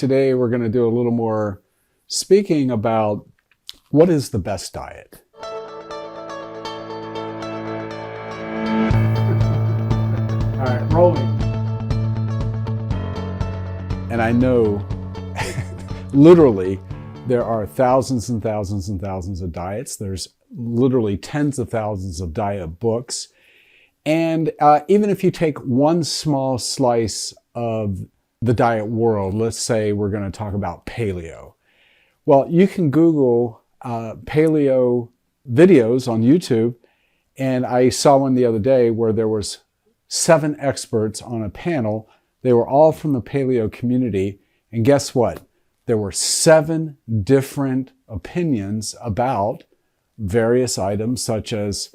Today we're going to do a little more speaking about what is the best diet. All right, rolling. And I know literally there are thousands and thousands and thousands of diets. There's literally tens of thousands of diet books. And even if you take one small slice of the diet world, let's say we're going to talk about paleo. Well, you can Google paleo videos on YouTube. And I saw one the other day where there was 7 experts on a panel. They were all from the paleo community. And guess what? There were 7 different opinions about various items such as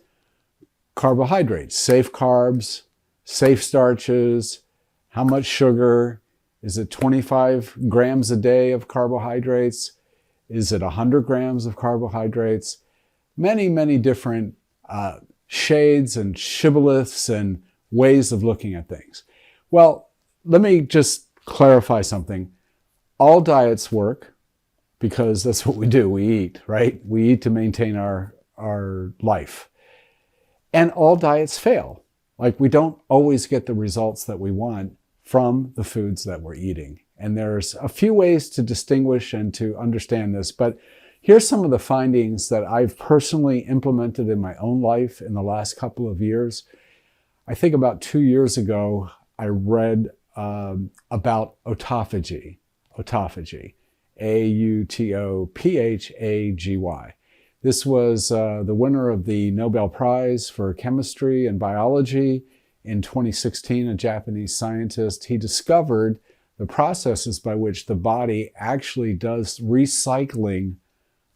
carbohydrates, safe carbs, safe starches, how much sugar, is it 25 grams a day of carbohydrates? Is it 100 grams of carbohydrates? Many, many different shades and shibboleths and ways of looking at things. Well, let me just clarify something. All diets work because that's what we do. We eat, right? We eat to maintain our life. And all diets fail. Like, we don't always get the results that we want from the foods that we're eating. And there's a few ways to distinguish and to understand this, but here's some of the findings that I've personally implemented in my own life in the last couple of years. I think about 2 years ago, I read about autophagy. Autophagy, A-U-T-O-P-H-A-G-Y. This was the winner of the Nobel Prize for Chemistry and Biology in 2016, a Japanese scientist. He discovered the processes by which the body actually does recycling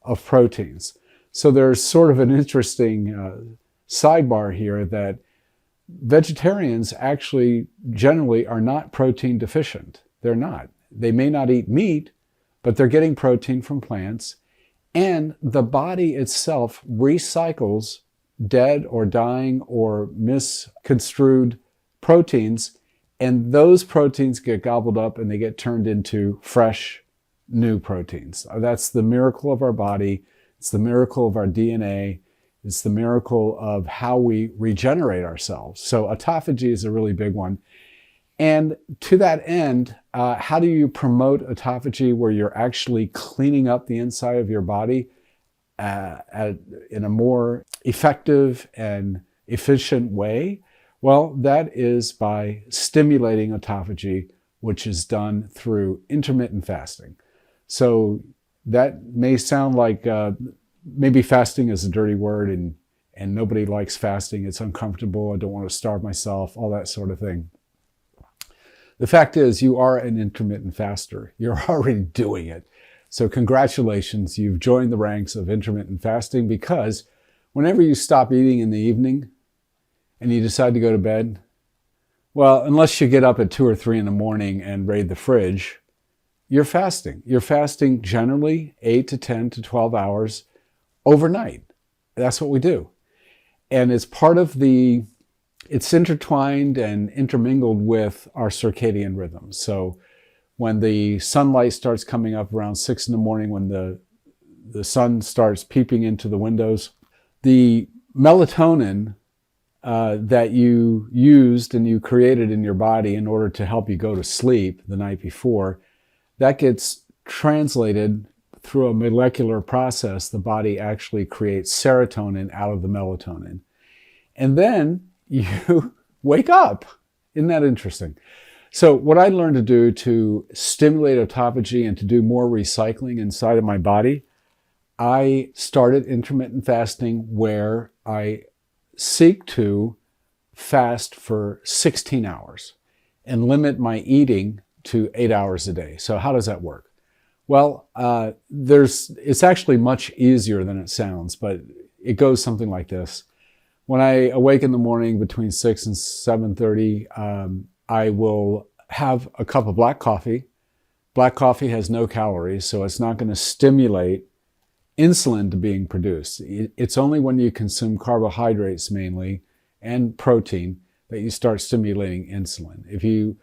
of proteins. So there's sort of an interesting sidebar here that vegetarians actually generally are not protein deficient. They're not. They may not eat meat, but they're getting protein from plants. And the body itself recycles dead or dying or misconstrued proteins. And those proteins get gobbled up and they get turned into fresh, new proteins. That's the miracle of our body. It's the miracle of our DNA. It's the miracle of how we regenerate ourselves. So autophagy is a really big one. And to that end, how do you promote autophagy where you're actually cleaning up the inside of your body in a more effective and efficient way? Well, that is by stimulating autophagy, which is done through intermittent fasting. So that may sound like maybe fasting is a dirty word and nobody likes fasting. It's uncomfortable. I don't want to starve myself, all that sort of thing. The fact is, you are an intermittent faster. You're already doing it. So congratulations, you've joined the ranks of intermittent fasting, because whenever you stop eating in the evening and you decide to go to bed, well, unless you get up at 2 or 3 in the morning and raid the fridge, you're fasting. You're fasting generally 8 to 10 to 12 hours overnight. That's what we do. And it's part of it's intertwined and intermingled with our circadian rhythms. So when the sunlight starts coming up around 6 in the morning, when the sun starts peeping into the windows, the melatonin that you used and you created in your body in order to help you go to sleep the night before, that gets translated through a molecular process. The body actually creates serotonin out of the melatonin. And then you wake up. Isn't that interesting? So what I learned to do to stimulate autophagy and to do more recycling inside of my body, I started intermittent fasting, where I seek to fast for 16 hours and limit my eating to 8 hours a day. So how does that work? Well, it's actually much easier than it sounds, but it goes something like this. When I awake in the morning between 6 and 7:30, I will have a cup of black coffee. Black coffee has no calories, so it's not going to stimulate insulin to being produced. It's only when you consume carbohydrates mainly and protein that you start stimulating insulin. If you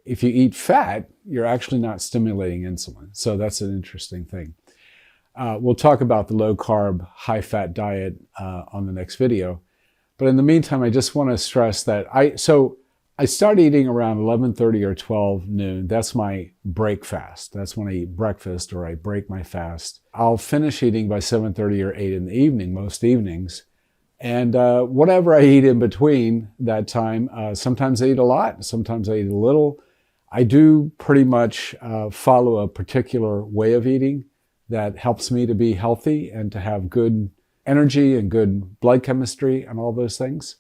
if you eat fat, you're actually not stimulating insulin. So that's an interesting thing. We'll talk about the low carb, high fat diet on the next video. But in the meantime, I just want to stress that I start eating around 11:30 or 12 noon. That's my break fast. That's when I eat breakfast or I break my fast. I'll finish eating by 7:30 or 8 in the evening, most evenings. And whatever I eat in between that time, sometimes I eat a lot, sometimes I eat a little. I do pretty much follow a particular way of eating that helps me to be healthy and to have good energy and good blood chemistry and all those things.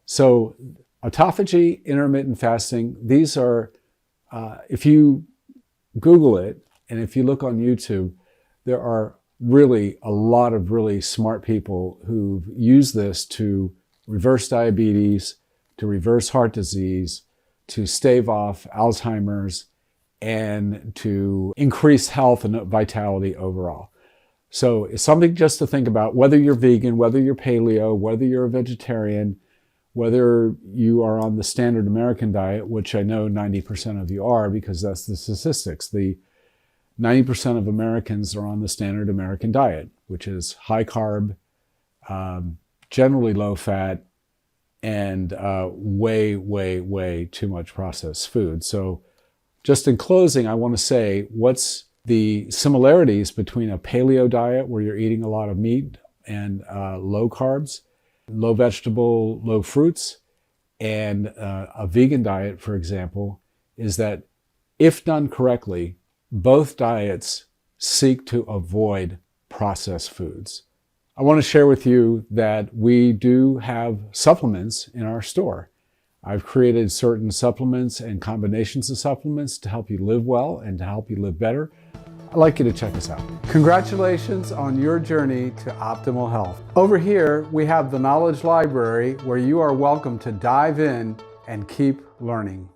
So autophagy, intermittent fasting, these are, if you Google it and if you look on YouTube, there are really a lot of really smart people who've used this to reverse diabetes, to reverse heart disease, to stave off Alzheimer's, and to increase health and vitality overall. So it's something just to think about, whether you're vegan, whether you're paleo, whether you're a vegetarian, whether you are on the standard American diet, which I know 90% of you are because that's the statistics. The 90% of Americans are on the standard American diet, which is high carb, generally low fat, and way, way, way too much processed food. So just in closing, I want to say, what's the similarities between a paleo diet where you're eating a lot of meat and low carbs, low vegetable, low fruits, and a vegan diet, for example, is that if done correctly, both diets seek to avoid processed foods. I want to share with you that we do have supplements in our store. I've created certain supplements and combinations of supplements to help you live well and to help you live better. I'd like you to check us out. Congratulations on your journey to optimal health. Over here, we have the Knowledge Library where you are welcome to dive in and keep learning.